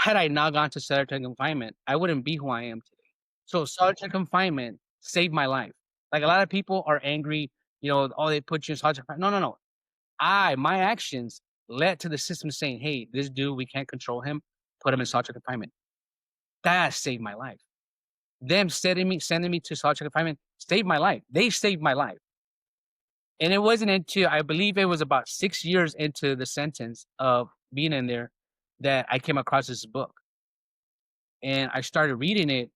Had I not gone to solitary confinement, I wouldn't be who I am today. So solitary confinement saved my life. Like a lot of people are angry, oh, they put you in solitary confinement. No, no, no. My actions led to the system saying, hey, this dude, we can't control him, put him in solitary confinement. That saved my life. Them sending me to solitary confinement saved my life. They saved my life. And it wasn't until I believe it was about 6 years into the sentence of being in there that I came across this book. And I started reading it.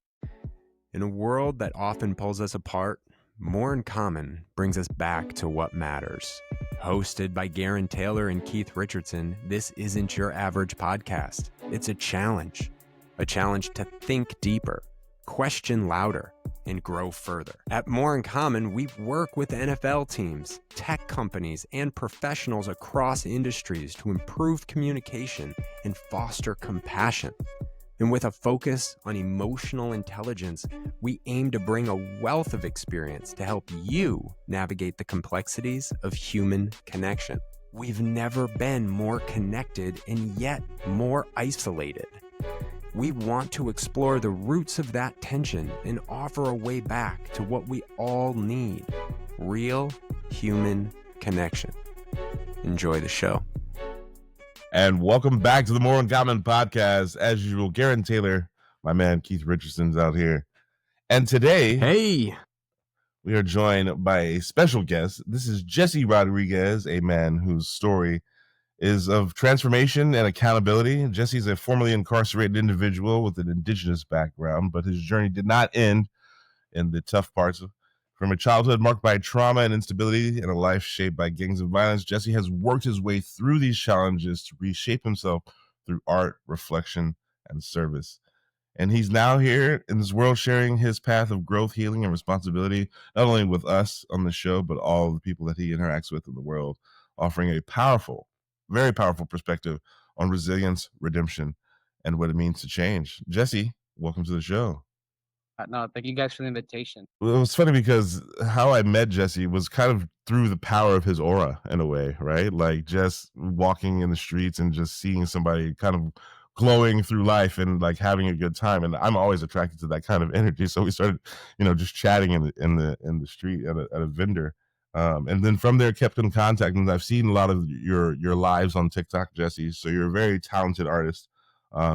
In a world that often pulls us apart, More in Common brings us back to what matters. Hosted by Gerren Taylor and Keith Richardson, this isn't your average podcast. It's a challenge to think deeper, question louder, and grow further. At More in Common, we work with NFL teams, tech companies, and professionals across industries to improve communication and foster compassion. And with a focus on emotional intelligence, we aim to bring a wealth of experience to help you navigate the complexities of human connection. We've never been more connected and yet more isolated. We want to explore the roots of that tension and offer a way back to what we all need: real human connection. Enjoy the show. And welcome back to the More in Common podcast. As usual, Gerren Taylor, my man Keith Richardson's out here. And today, Hey, we are joined by a special guest. This is Jesse Rodriguez, a man whose story is of transformation and accountability. Jesse's a formerly incarcerated individual with an indigenous background, but his journey did not end in the tough parts. From a childhood marked by trauma and instability and a life shaped by gangs of violence, Jesse has worked his way through these challenges to reshape himself through art, reflection, and service. And he's now here in this world sharing his path of growth, healing, and responsibility, not only with us on the show, but all the people that he interacts with in the world, offering a powerful, very powerful perspective on resilience, redemption, and what it means to change. Jesse, welcome to the show. No, thank you guys for the invitation. Well, it was funny because how I met Jesse was kind of through the power of his aura in a way, right? Like just walking in the streets and just seeing somebody kind of glowing through life and like having a good time. And I'm always attracted to that kind of energy. So we started, just chatting in the street at a vendor. And then from there kept in contact, and I've seen a lot of your lives on TikTok, Jesse. So you're a very talented artist.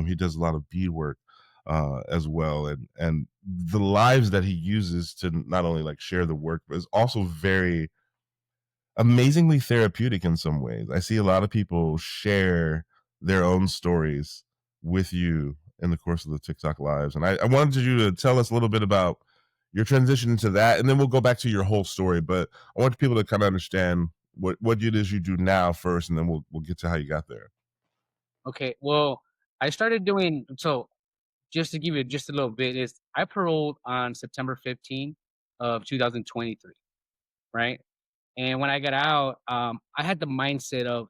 He does a lot of beadwork as well, and the lives that he uses to not only like share the work, but is also very amazingly therapeutic in some ways. I see a lot of people share their own stories with you in the course of the TikTok lives, and I wanted you to tell us a little bit about your transition into that, and then we'll go back to your whole story. But I want people to kind of understand what it is you do now first, and then we'll get to how you got there. Okay, well, I started doing so. Just to give you just a little bit, is I paroled on September 15th of 2023, right? And when I got out, I had the mindset of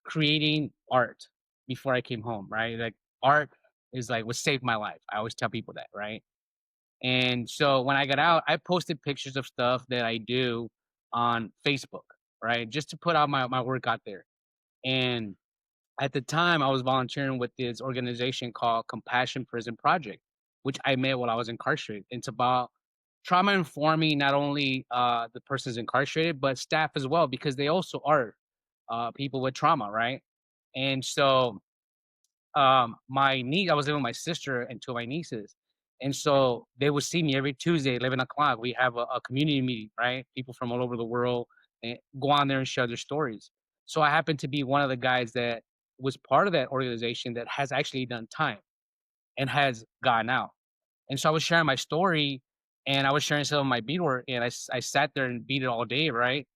creating art before I came home, right? Like art is like what saved my life. I always tell people that, right? And so when I got out, I posted pictures of stuff that I do on Facebook, right? Just to put out my work out there. And at the time, I was volunteering with this organization called Compassion Prison Project, which I made while I was incarcerated. It's about trauma informing not only the persons incarcerated, but staff as well, because they also are people with trauma, right? And so my niece, I was living with my sister and two of my nieces. And so they would see me every Tuesday, 11 o'clock. We have a community meeting, right? People from all over the world and go on there and share their stories. So I happened to be one of the guys that was part of that organization that has actually done time and has gotten out. And so I was sharing my story and I was sharing some of my beadwork, and I sat there and beat it all day, right?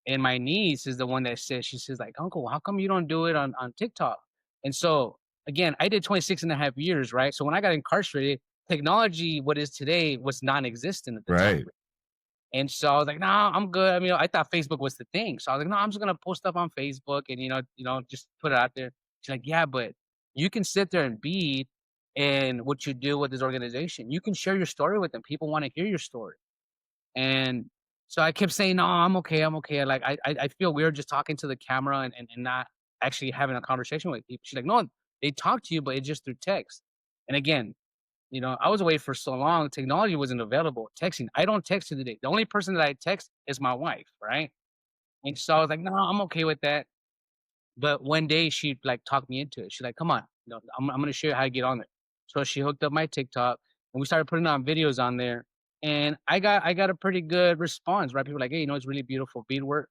And my niece is the one that says, she says like, Uncle, how come you don't do it on TikTok? And so again, I did 26 and a half years, right? So when I got incarcerated, technology, what is today, was non-existent at the time. Right. And so I was like, no, I'm good. I mean, I thought Facebook was the thing. So I was like, no, I'm just gonna post stuff on Facebook and just put it out there. She's like, yeah, but you can sit there and bead and what you do with this organization. You can share your story with them. People want to hear your story. And so I kept saying, no, I'm okay. I'm okay. Like I feel weird just talking to the camera and not actually having a conversation with people. She's like, no, they talk to you, but it's just through text. And again, I was away for so long, technology wasn't available. Texting, I don't text to the day. The only person that I text is my wife, right? And so I was like, no, I'm okay with that. But one day she like talked me into it. She's like, come on, I'm gonna show you how to get on there. So she hooked up my TikTok and we started putting on videos on there. And I got a pretty good response, right? People were like, hey, it's really beautiful beadwork.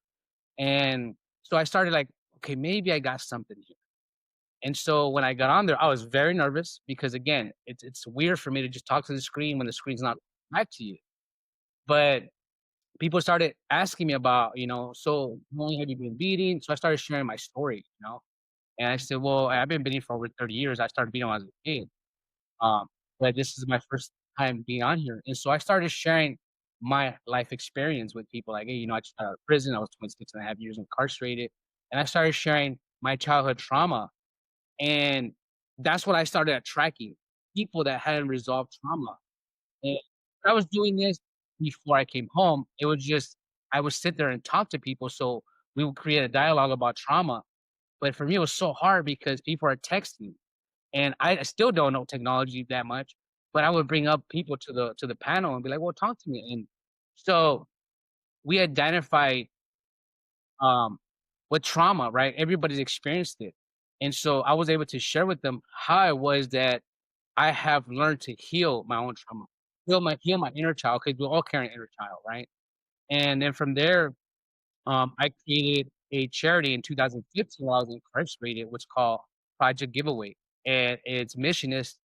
And so I started like, okay, maybe I got something here. And so when I got on there, I was very nervous because again, it's weird for me to just talk to the screen when the screen's not back to you. But people started asking me about, so how long have you been beating? So I started sharing my story, and I said, well, I've been beating for over 30 years. I started beating when I was a kid. Um, but this is my first time being on here. And so I started sharing my life experience with people like, hey, I just got out of prison. I was 26 and a half years incarcerated. And I started sharing my childhood trauma. And that's what I started attracting, people that hadn't resolved trauma. And I was doing this before I came home. It was just I would sit there and talk to people, so we would create a dialogue about trauma. But for me, it was so hard because people are texting, and I still don't know technology that much. But I would bring up people to the panel and be like, "Well, talk to me." And so we identified um, with trauma, right? Everybody's experienced it, and so I was able to share with them how it was that I have learned to heal my own trauma, heal my inner child, because we all carry an inner child, right? And then from there, I created a charity in 2015 while I was incarcerated, which called Project Giveaway, and its mission is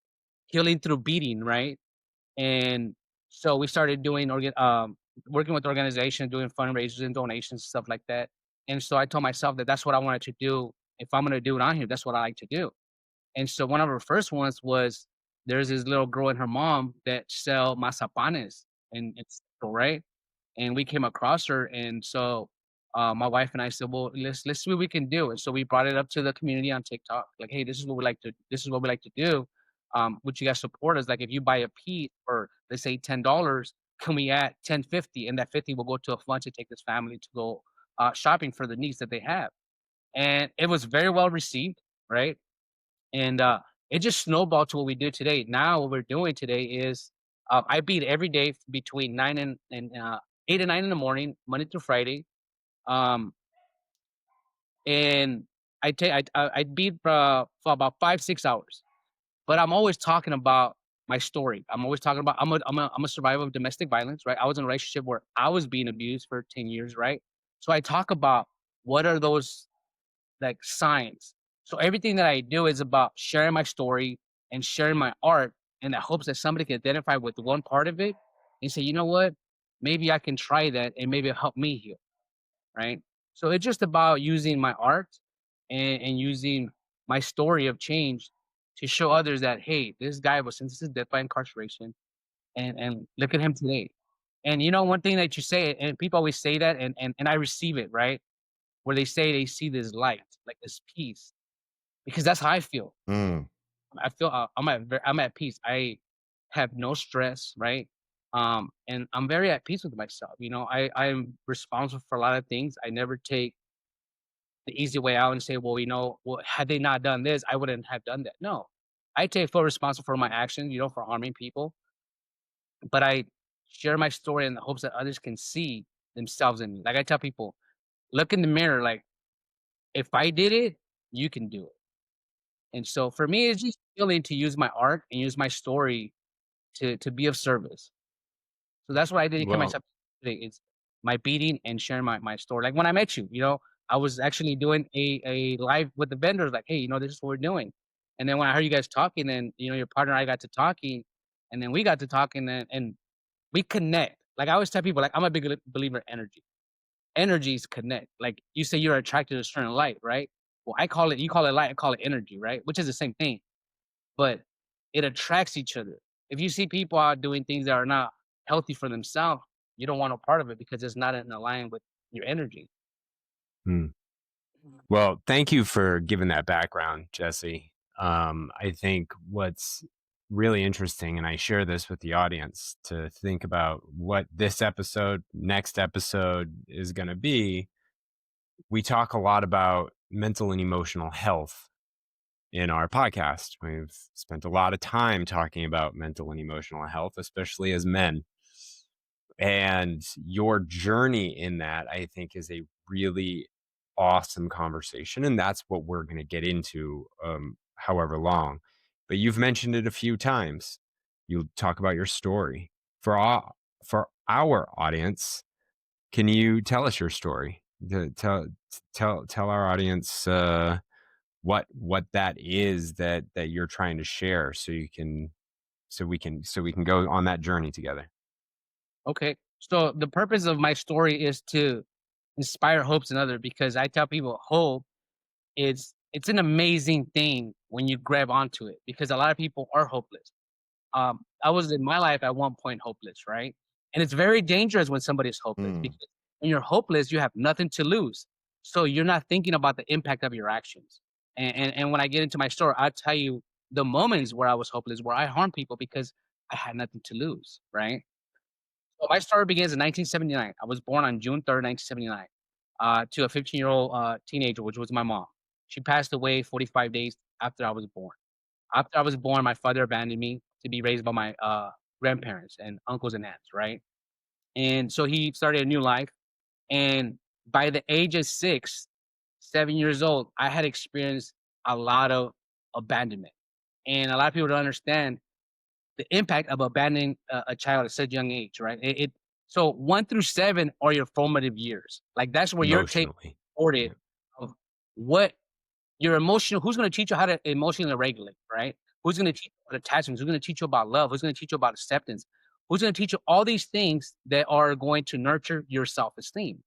healing through beating, right? And so we started working with organizations, doing fundraisers and donations, stuff like that. And so I told myself that that's what I wanted to do. If I'm gonna do it on here, that's what I like to do. And so one of her first ones was there's this little girl and her mom that sell mazapanes and it's right. And we came across her, and so my wife and I said, "Well, let's see what we can do." And so we brought it up to the community on TikTok, like, "Hey, this is what we like to do. Would you guys support us? Like, if you buy a piece for let's say $10, can we add 10.50, and that 50 will go to a fund to take this family to go shopping for the needs that they have." And it was very well received, right? And it just snowballed to what we do today. Now, what we're doing today is I beat every day between 8 and 9 in the morning, Monday through Friday. Um, and I beat for about 5 6 hours. But I'm always talking about my story. I'm always talking about I'm a survivor of domestic violence, right? I was in a relationship where I was being abused for 10 years, right? So I talk about what are those like signs. So everything that I do is about sharing my story and sharing my art in the hopes that somebody can identify with one part of it and say, you know what, maybe I can try that and maybe it'll help me heal, right? So it's just about using my art and using my story of change to show others that hey, this guy was sentenced to death by incarceration, and look at him today. And one thing that you say, and people always say that, and I receive it, right? Where they say they see this light, like this peace, because that's how I feel. Mm. I feel I'm at peace. I have no stress, right? And I'm very at peace with myself. I'm responsible for a lot of things. I never take the easy way out and say, well, had they not done this, I wouldn't have done that. No, I take full responsibility for my actions, for harming people. But I share my story in the hopes that others can see themselves in me. Like I tell people, look in the mirror. Like if I did it, you can do it. And so for me, it's just feeling to use my art and use my story to be of service. So that's what I dedicate Well, myself to today. It's my beating and sharing my story. Like when I met you, I was actually doing a live with the vendors, like, hey, this is what we're doing. And then when I heard you guys talking, then your partner and I got to talking, and then we got to talking and we connect. Like I always tell people, like I'm a big believer in energy. Energies connect. Like you say you're attracted to a certain light, right? Well, you call it light, I call it energy, right? Which is the same thing. But it attracts each other. If you see people out doing things that are not healthy for themselves, you don't want no part of it because it's not in line with your energy. hmm. Well, thank you for giving that background, Jesse. I think what's really interesting, and I share this with the audience to think about what this episode, next episode is going to be. We talk a lot about mental and emotional health. in our podcast. We've spent a lot of time talking about mental and emotional health, especially as men. And your journey in that, I think, is a really awesome conversation. And that's what we're going to get into, however long. But you've mentioned it a few times. You talk about your story. For our audience, can you tell us your story? Tell our audience what that is that you're trying to share, so you can so we can go on that journey together. Okay. So the purpose of my story is to inspire hopes in others because I tell people hope it's an amazing thing when you grab onto it because a lot of people are hopeless. I was in my life at one point hopeless, right? And it's very dangerous when somebody's hopeless Mm, because when you're hopeless, you have nothing to lose. So you're not thinking about the impact of your actions. And when I get into my story, I'll tell you the moments where I was hopeless, where I harmed people because I had nothing to lose, right? So my story begins in 1979. I was born on June 3rd, 1979, to a 15-year-old teenager, which was my mom. She passed away 45 days after I was born. After I was born, my father abandoned me to be raised by my grandparents and uncles and aunts, right? And so he started a new life. And by the age of 6, 7 years old, I had experienced a lot of abandonment. And a lot of people don't understand the impact of abandoning a child at such a young age, right? So 1 through 7 are your formative years. Like that's where you're taking Emotionally. supported Yeah. of what your emotional who's gonna teach you how to emotionally regulate, right? Who's gonna teach you about attachments? Who's gonna teach you about love? Who's gonna teach you about acceptance? Who's gonna teach you all these things that are going to nurture your self-esteem?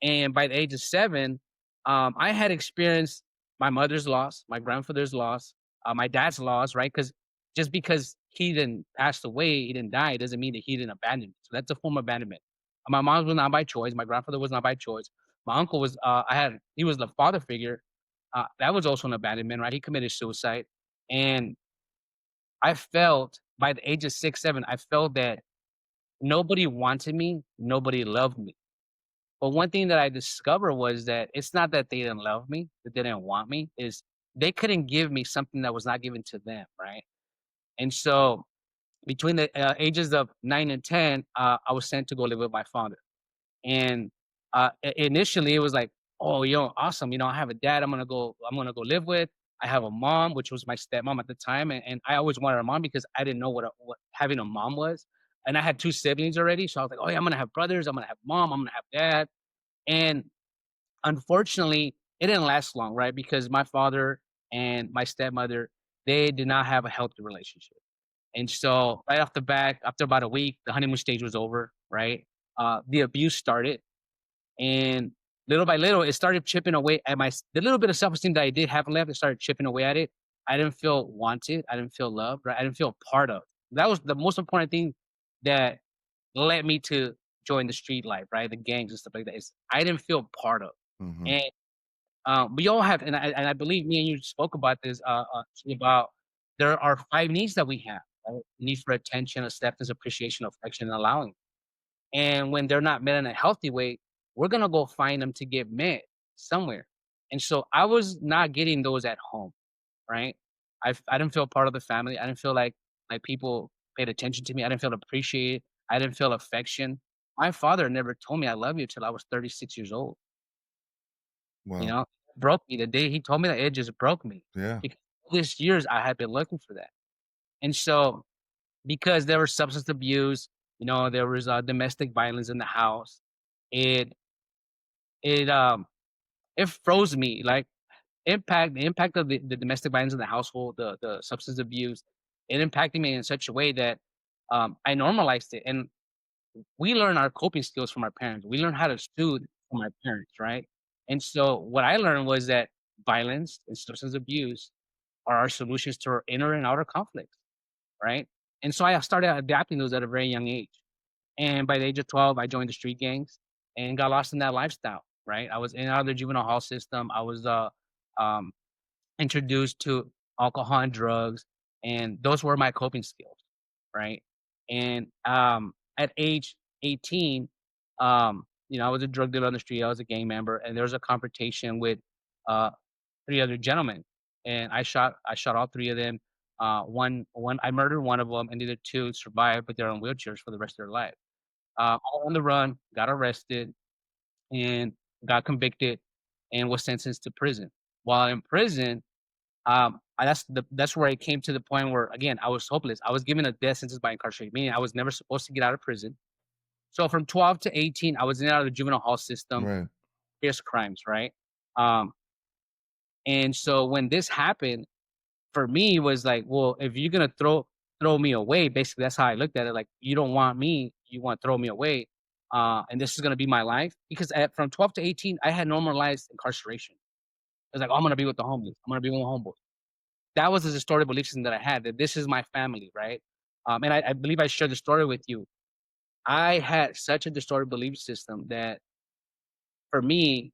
And by the age of 7, I had experienced my mother's loss, my grandfather's loss, my dad's loss, right? Because just because he didn't pass away, he didn't die, it doesn't mean that he didn't abandon me. So that's a form of abandonment. My mom was not by choice. My grandfather was not by choice. My uncle was, he was the father figure. That was also an abandonment, right? He committed suicide. And I felt by the age of 6, 7, I felt that nobody wanted me, nobody loved me. But one thing that I discovered was that it's not that they didn't love me, that they didn't want me, is they couldn't give me something that was not given to them, right? And so between the ages of 9 and 10, I was sent to go live with my father. And initially, it was like, "Oh, awesome! I have a dad. I'm gonna go live with. I have a mom, which was my stepmom at the time, and I always wanted a mom because I didn't know what having a mom was. And I had 2 siblings already, so I was like, "Oh yeah, I'm gonna have brothers. I'm gonna have mom. I'm gonna have dad." And unfortunately, it didn't last long, right? Because my father and my stepmother, they did not have a healthy relationship. And so right off the bat, after about a week, the honeymoon stage was over, right? The abuse started, and little by little, it started chipping away at the little bit of self-esteem that I did have left. It started chipping away at it. I didn't feel wanted. I didn't feel loved. Right? I didn't feel part of. That was the most important thing that led me to join the street life, right? The gangs and stuff like that. Is I didn't feel part of. mhm. And we all have, and I believe me and you spoke about this about there are 5 needs that we have. Right? Need for attention, acceptance, appreciation, affection, and allowing. And when they're not met in a healthy way, we're gonna go find them to get met somewhere. And so I was not getting those at home, right? I didn't feel part of the family. I didn't feel like people paid attention to me. I didn't feel appreciated. I didn't feel affection. My father never told me I love you till I was 36 years old. You Wow. know, broke me the day he told me that it just broke me Yeah. because all these years I had been looking for that. And so because there was substance abuse, there was domestic violence in the house. It it it froze me. Like the impact of the domestic violence in the household, the substance abuse, it impacted me in such a way that I normalized it. And we learn our coping skills from our parents. We learn how to soothe from our parents, right? And so what I learned was that violence and substance abuse are our solutions to our inner and outer conflicts, right? And so I started adapting those at a very young age. And by the age of 12, I joined the street gangs and got lost in that lifestyle, right? I was in and out of the juvenile hall system. I was um, introduced to alcohol and drugs, and those were my coping skills, right? And at age 18, I was a drug dealer on the street. I was a gang member, and there was a confrontation with uh, 3 other gentlemen. and I shot all three of them. One I murdered one of them, and the other two survived, but they're on wheelchairs for the rest of their life. All on the run, got arrested, and got convicted, and was sentenced to prison. While in prison, that's where it came to the point where, again, I was hopeless. I was given a death sentence by incarceration, meaning I was never supposed to get out of prison. So from 12 to 18, I was in and out of the juvenile hall system, Right. serious crimes, right? Um, and so when this happened, for me, it was like, well, if you're gonna throw me away, basically that's how I looked at it. Like, you don't want me, you want to throw me away, and this is gonna be my life. Because from 12 to 18, I had normalized incarceration. It was like, oh, I'm gonna be with the homeless. I'm gonna be with the homeboys. That was the distorted belief system that I had, that this is my family, right? And I believe I shared the story with you. I had such a distorted belief system that for me,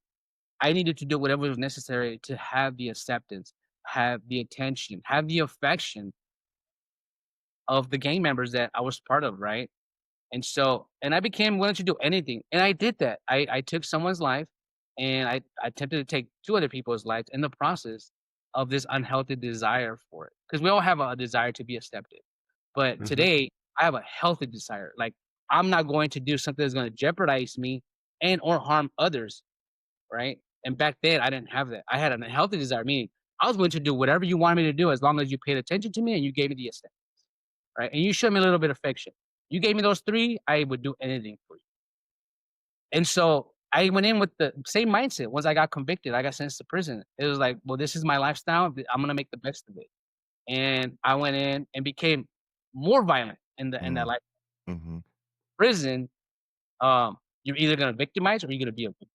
I needed to do whatever was necessary to have the acceptance, have the attention, have the affection of the gang members that I was part of, right? And I became willing to do anything, and I did that. I took someone's life, and I attempted to take 2 other people's lives in the process of this unhealthy desire for it. Because we all have a desire to be accepted. But Hmm. today, I have a healthy desire. Like, I'm not going to do something that's gonna jeopardize me and or harm others, right? And back then, I didn't have that. I had an unhealthy desire, meaning I was willing to do whatever you wanted me to do as long as you paid attention to me and you gave me the accept, right? And you showed me a little bit of affection. You gave me those 3, I would do anything for you. And so I went in with the same mindset. Once I got convicted, I got sentenced to prison. It was like, well, this is my lifestyle. I'm gonna make the best of it. And I went in and became more violent in that life. Mm-hmm. Prison, you're either gonna victimize or you're gonna be a victim.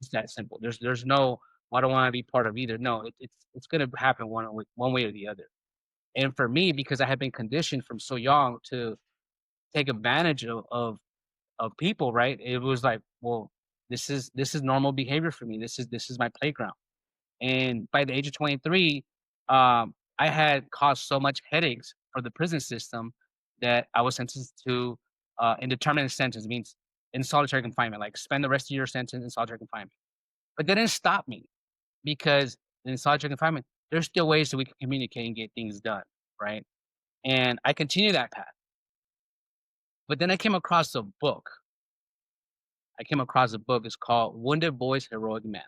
It's that simple. There's no, well, I don't want to be part of either. No, it's gonna happen one way or the other. And for me, because I had been conditioned from so young to take advantage of people, right? It was like, well, this is normal behavior for me. This is my playground. And by the age of 23, I had caused so much headaches for the prison system that I was sentenced to indeterminate sentence, means in solitary confinement, like spend the rest of your sentence in solitary confinement. But that didn't stop me, because in solitary confinement, there's still ways that we can communicate and get things done, right? And I continued that path. But then I came across a book. I came across a book. It's called Wounded Boy's Heroic Man.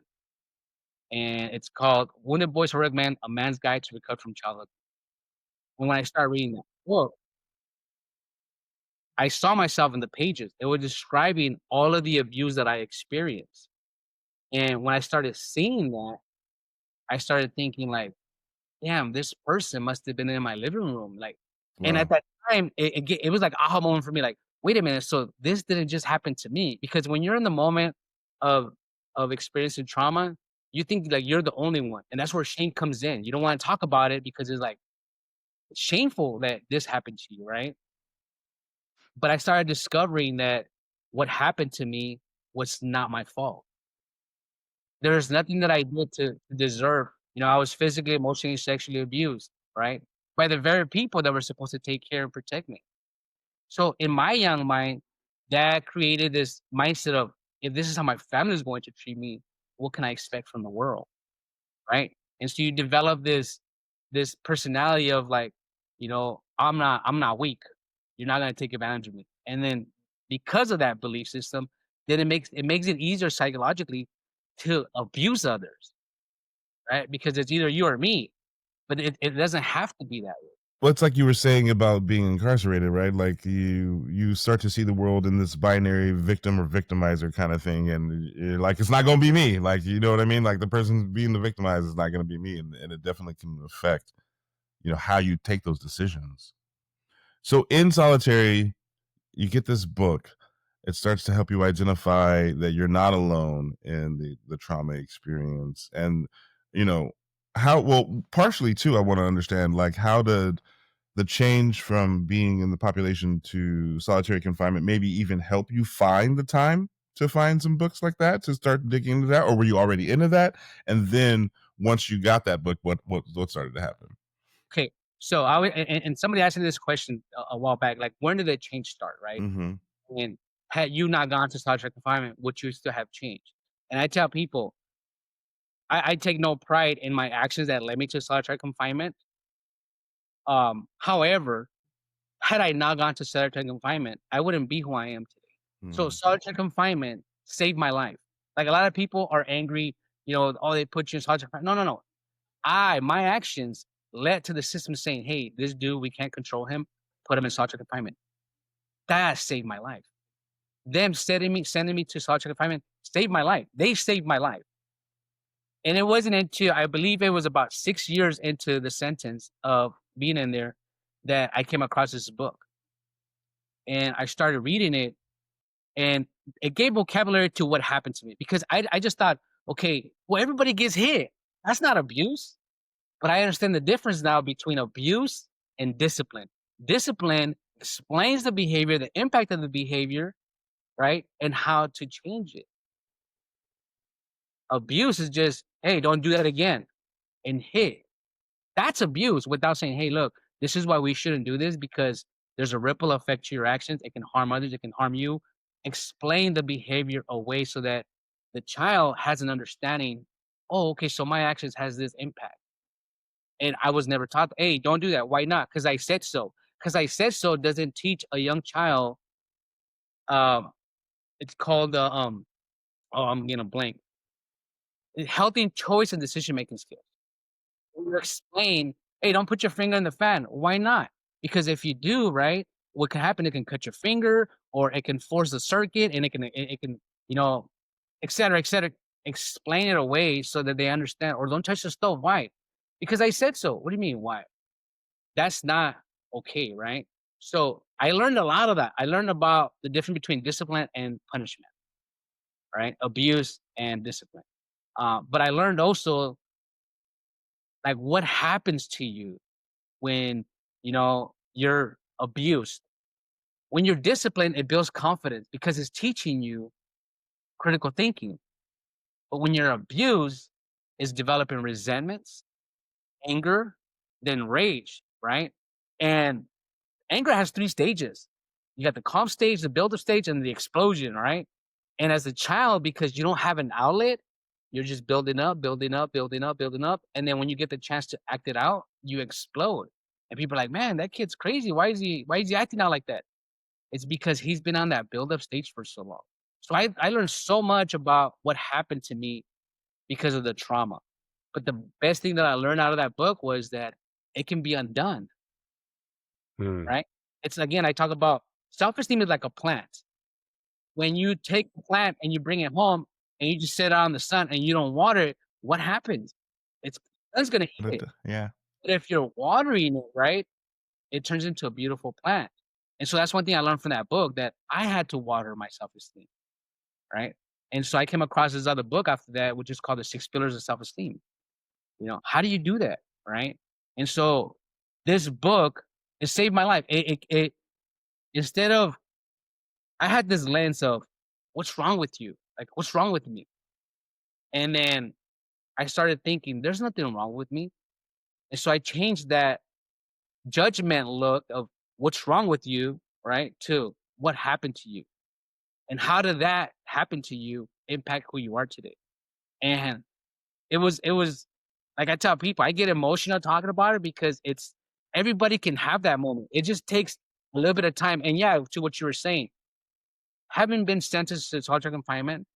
And it's called Wounded Boy's Heroic Man, A Man's Guide to Recover from Childhood. And when I started reading that book, I saw myself in the pages. It was describing all of the abuse that I experienced. And when I started seeing that, I started thinking like, damn, this person must have been in my living room. Like, and at Wow. that time, it was like aha moment for me. Like, wait a minute, so this didn't just happen to me. Because when you're in the moment of experiencing trauma, you think like you're the only one, and that's where shame comes in. You don't want to talk about it because it's like shameful that this happened to you, right? But I started discovering that what happened to me was not my fault. There's nothing that I did to deserve. I was physically, emotionally, sexually abused, right? By the very people that were supposed to take care and protect me. So in my young mind, that created this mindset of, if this is how my family is going to treat me, what can I expect from the world? Right? And so you develop this personality of like, I'm not weak. You're not gonna take advantage of me. And then because of that belief system, then it makes it easier psychologically to abuse others, right? Because it's either you or me, but it doesn't have to be that way. Well, it's like you were saying about being incarcerated, right? Like you start to see the world in this binary victim or victimizer kind of thing, and you're like, it's not going to be me. Like, you know what I mean? Like the person being the victimized is not going to be me, and it definitely can affect how you take those decisions. So in solitary, you get this book. It starts to help you identify that you're not alone in the trauma experience, and you know how well partially too. I want to understand like how did the change from being in the population to solitary confinement maybe even help you find the time to find some books like that to start digging into that, or were you already into that? And then once you got that book, what started to happen? Okay. So and somebody asked me this question a while back, like when did the change start, right? Mm-hmm. And had you not gone to solitary confinement, would you still have changed? And I tell people, I take no pride in my actions that led me to solitary confinement. However, had I not gone to solitary confinement, I wouldn't be who I am today. So Mm. solitary confinement saved my life. Like a lot of people are angry, oh, they put you in solitary confinement. No, no, no. My actions led to the system saying, "Hey, this dude, we can't control him. Put him in solitary confinement." That saved my life. Them sending me to solitary confinement saved my life. They saved my life. And it wasn't until I believe it was about 6 years into the sentence of being in there that I came across this book. And I started reading it, and it gave vocabulary to what happened to me because I just thought, okay, well, everybody gets hit. That's not abuse. But I understand the difference now between abuse and discipline. Discipline explains the behavior, the impact of the behavior, right? And how to change it. Abuse is just, hey, don't do that again and hit. That's abuse without saying, hey, look, this is why we shouldn't do this because there's a ripple effect to your actions. It can harm others, it can harm you. Explain the behavior away so that the child has an understanding. Oh, okay, so my actions has this impact. And I was never taught, hey, don't do that. Why not? Because I said so. Because I said so doesn't teach a young child. Um, it's called oh, I'm getting a blank. Healthy choice and decision making skills. You explain, hey, don't put your finger in the fan. Why not? Because if you do, right, what can happen? It can cut your finger, or it can force the circuit, and it can, you know, et cetera, et cetera. Explain it away so that they understand. Or don't touch the stove. Why? Because I said so. What do you mean? Why? That's not okay, right? So I learned a lot of that. I learned about the difference between discipline and punishment, right? Abuse and discipline. But I learned also like what happens to you when you're abused. When you're disciplined, it builds confidence because it's teaching you critical thinking. But when you're abused, it's developing resentments, anger, then rage, right? And anger has 3 stages. You got the calm stage, the buildup stage, and the explosion, right? And as a child, because you don't have an outlet, you're just building up, building up, building up, building up. And then when you get the chance to act it out, you explode. And people are like, man, that kid's crazy. Why is he acting out like that? It's because he's been on that buildup stage for so long. So I learned so much about what happened to me because of the trauma. But the best thing that I learned out of that book was that it can be undone, Hmm. right? It's again, I talk about self-esteem is like a plant. When you take the plant and you bring it home and you just sit out in the sun and you don't water it, what happens? It's sun's gonna hit it. Yeah. But if you're watering it, right, it turns into a beautiful plant. And so that's one thing I learned from that book that I had to water my self-esteem, right? And so I came across this other book after that, which is called The Six Pillars of Self-Esteem. How do you do that, right? And so this book, it saved my life. It instead of I had this lens of what's wrong with you? Like, what's wrong with me? And then I started thinking, there's nothing wrong with me. And so I changed that judgment look of what's wrong with you, right? To what happened to you. And how did that happen to you impact who you are today? And it was like I tell people, I get emotional talking about it because it's everybody can have that moment. It just takes a little bit of time. And yeah, to what you were saying, having been sentenced to solitary confinement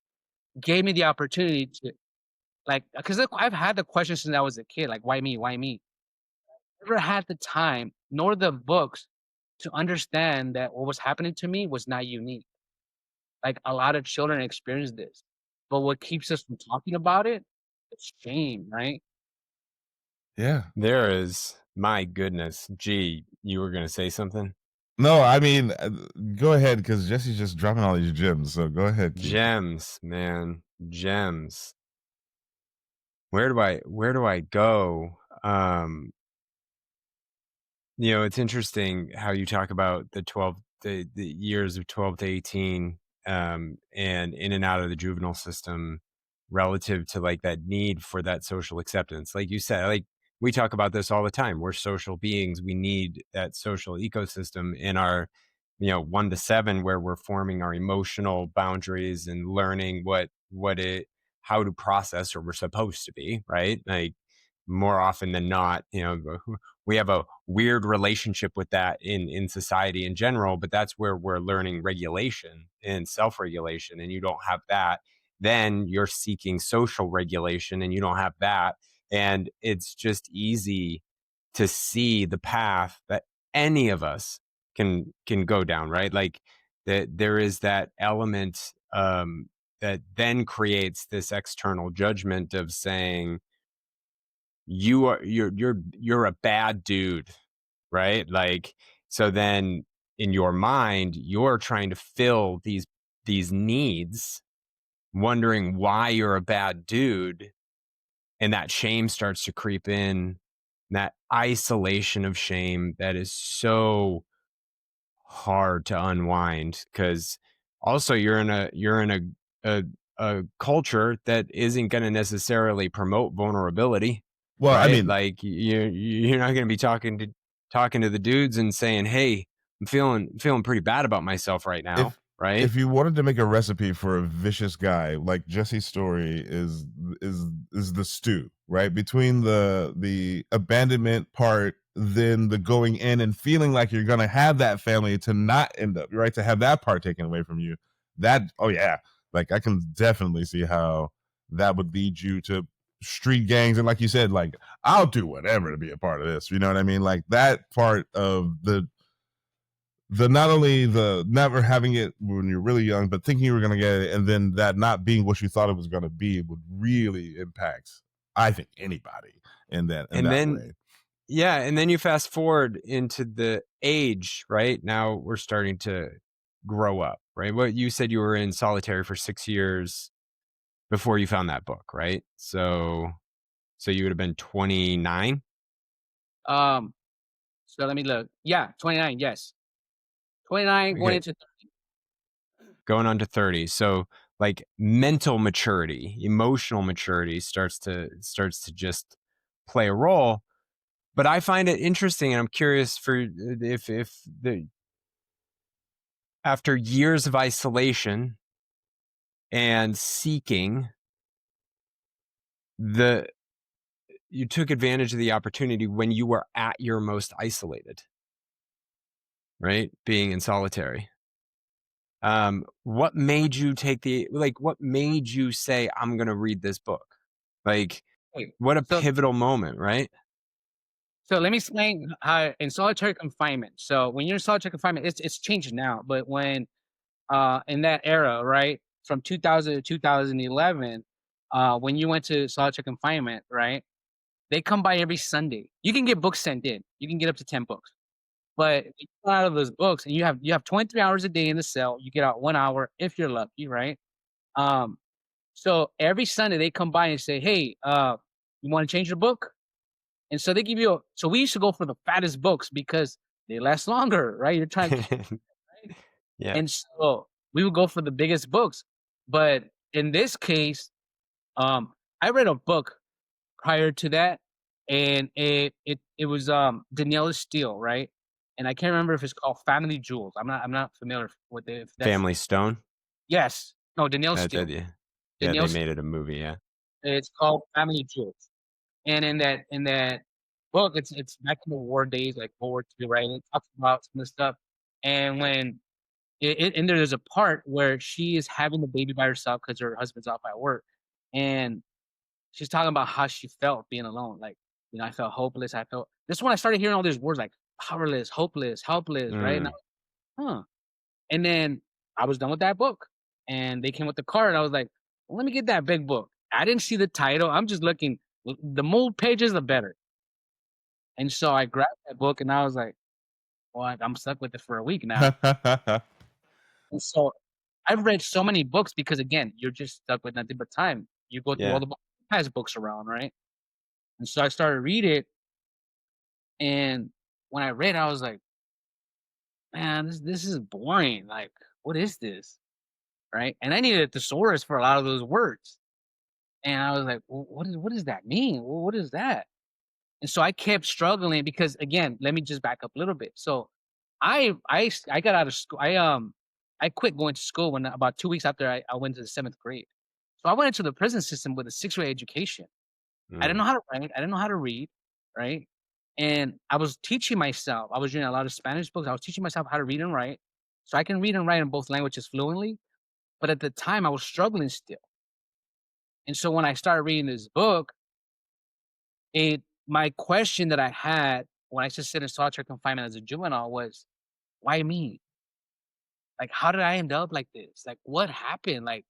gave me the opportunity to like because I've had the question since I was a kid, like why me? Why me? Never had the time nor the books to understand that what was happening to me was not unique. Like a lot of children experience this. But what keeps us from talking about it? It's shame, right? Yeah. There is, my goodness. Gee, you were going to say something? No, I mean, go ahead because Jesse's just dropping all these gems. So go ahead, Keith. Gems, man. Gems. Where do I go? It's interesting how you talk about the years of 12 to 18 and in and out of the juvenile system relative to like that need for that social acceptance. Like you said, like we talk about this all the time. We're social beings. We need that social ecosystem in our, 1 to 7 where we're forming our emotional boundaries and learning how to process, or we're supposed to be, right? Like more often than not, we have a weird relationship with that in society in general, but that's where we're learning regulation and self-regulation, and you don't have that. Then you're seeking social regulation and you don't have that. And it's just easy to see the path that any of us can go down, right? Like that there is that element that then creates this external judgment of saying you're a bad dude, right? Like so then in your mind you're trying to fill these needs, wondering why you're a bad dude, and that shame starts to creep in, that isolation of shame that is so hard to unwind, because also you're in a a culture that isn't going to necessarily promote vulnerability, Well, I right? mean, Like you're not going to be talking to the dudes and saying, "Hey, I'm feeling pretty bad about myself right now," if right? if you wanted to make a recipe for a vicious guy, like Jesse's story is the stew, right? Between the abandonment part, then the going in and feeling like you're gonna have that family to not end up, right? To have that part taken away from you. That, oh yeah, like I can definitely see how that would lead you to street gangs, and like you said, like I'll do whatever to be a part of this. You know what I mean? Like that part of the not only the never having it when you're really young, but thinking you were going to get it, and then that not being what you thought it was going to be would really impact, I think, anybody in And that then way. yeah, and then you fast forward into the age, right? Now we're starting to grow up, right? What you said, you were in solitary for 6 years before you found that book, right? So you would have been 29 Um, so let me look. Yeah, 29. Yes, 29 going okay, into. going on to 30. So like mental maturity, emotional maturity starts to just play a role. But I find it interesting, and I'm curious for if the after years of isolation and seeking, the you took advantage of the opportunity when you were at your most isolated, right? Being in solitary. What made you what made you say, I'm gonna read this book? Like, Wait, what a so pivotal moment, right? so let me explain how in solitary confinement. So when you're in solitary confinement, it's changed now, but when in that era, right, from 2000 to 2011, when you went to solitary confinement, right, they come by every Sunday. You can get books sent in. You can get up to 10 books. But you come out of those books and you have 23 hours a day in the cell. You get out 1 hour if you're lucky, right? Um, so every Sunday they come by and say, "Hey, you want to change your book?" And so they give you so we used to go for the fattest books because they last longer, right? You're trying to keep, right? Yeah. And so we would go for the biggest books. But in this case, I read a book prior to that, and it was Daniela Steele, right? And I can't remember if it's called Family Jewels. I'm not familiar with it. If that's Family Stone. yes, no, Danielle That Steele. yeah, Danielle they Steele. made it a movie. Yeah. It's called Family Jewels. And in that book, it's back in the war days, like World War II, right? And it talks about some of the stuff. And when and there's a part where she is having the baby by herself because her husband's off at work, and she's talking about how she felt being alone. Like, I felt hopeless. I felt this is when I started hearing all these words like powerless, hopeless, helpless, right? And I Mm. was, huh. And then I was done with that book, and they came with the card. I was like, well, let me get that big book. I didn't see the title. I'm just looking. The more pages, the better. And so I grabbed that book, and I was like, well, I'm stuck with it for a week now. And so I've read so many books because again, you're just stuck with nothing but time. You go through all Yeah. the has books around, right? And so I started read it, and when I read, I was like, man, this is boring. Like, what is this? Right? And I needed a thesaurus for a lot of those words. And I was like, well, what does that mean? Well, what is that? And so I kept struggling because again, let me just back up a little bit. So I got out of school. I quit going to school when about 2 weeks after I went to the 7th grade. So I went into the prison system with a 6th-grade education. I didn't know how to write. I didn't know how to read, right? And I was teaching myself. I was reading a lot of Spanish books. I was teaching myself how to read and write, so I can read and write in both languages fluently. But at the time, I was struggling still. And so when I started reading this book, my question that I had when I used to sit in solitary confinement as a juvenile was, why me? Like, how did I end up like this? Like, what happened? Like,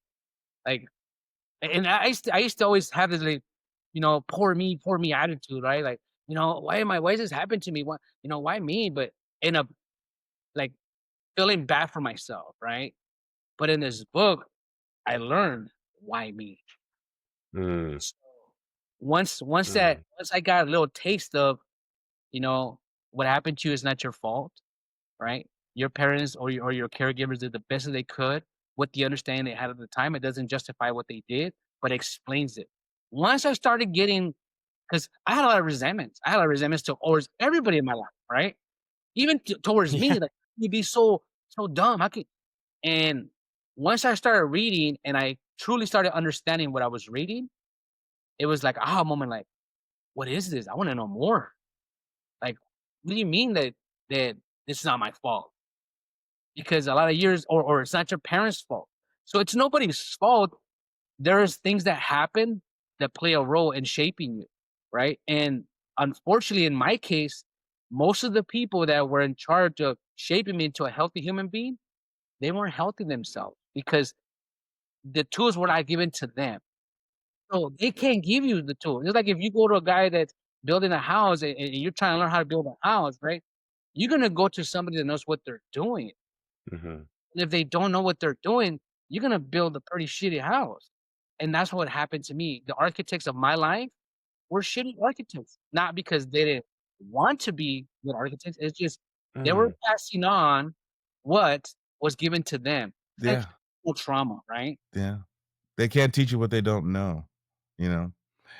and I used to always have this, like, poor me attitude, right? Like, why does this happen to me? Why, why me? But end up like feeling bad for myself, right? But in this book, I learned why me. Mm. So once I got a little taste of, what happened to you is not your fault, right? Your parents or your caregivers did the best that they could with the understanding they had at the time. It doesn't justify what they did, but explains it. Once I started getting, because I had a lot of resentments. I had a lot of resentments towards everybody in my life, right? Even towards Yeah. me, like, you'd be so dumb. How can? And once I started reading and I truly started understanding what I was reading, it was like aha moment. Like, what is this? I want to know more. Like, what do you mean that this is not my fault? Because a lot of years, or it's not your parents' fault. So it's nobody's fault. There's things that happen that play a role in shaping you, right? And unfortunately, in my case, most of the people that were in charge of shaping me into a healthy human being, they weren't healthy themselves because the tools were not given to them. So they can't give you the tools. It's like if you go to a guy that's building a house and you're trying to learn how to build a house, right? You're gonna go to somebody that knows what they're doing. Mhm. And if they don't know what they're doing, you're gonna build a pretty shitty house. And that's what happened to me. The architects of my life were shitty architects, not because they didn't want to be good architects. It's just they were Mm. passing on what was given to them. Like Yeah. trauma, right? Yeah. They can't teach you what they don't know, you know?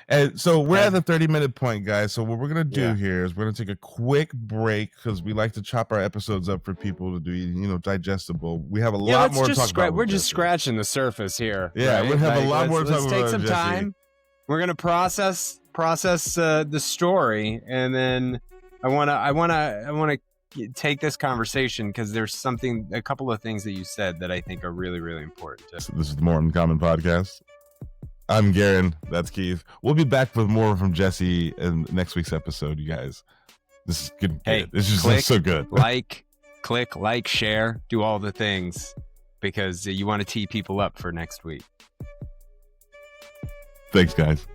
And so we're at Okay. the 30-minute point, guys. So what we're gonna do Yeah. here is we're gonna take a quick break because we like to chop our episodes up for people to do, digestible. We have a Yeah, lot let's more to just talk about. we're with just Jesse. scratching the surface here. Yeah, right? we have a lot more to let's talk take about, some Jesse. time. We're gonna process the story, and then I wanna take this conversation because there's a couple of things that you said that I think are really, really important. This is the More in Common podcast. I'm Gerren. That's Keith. We'll be back with more from Jesse in next week's episode, you guys. This is good. Hey, This is click, just so good. click, like, share, do all the things because you want to tee people up for next week. Thanks, guys.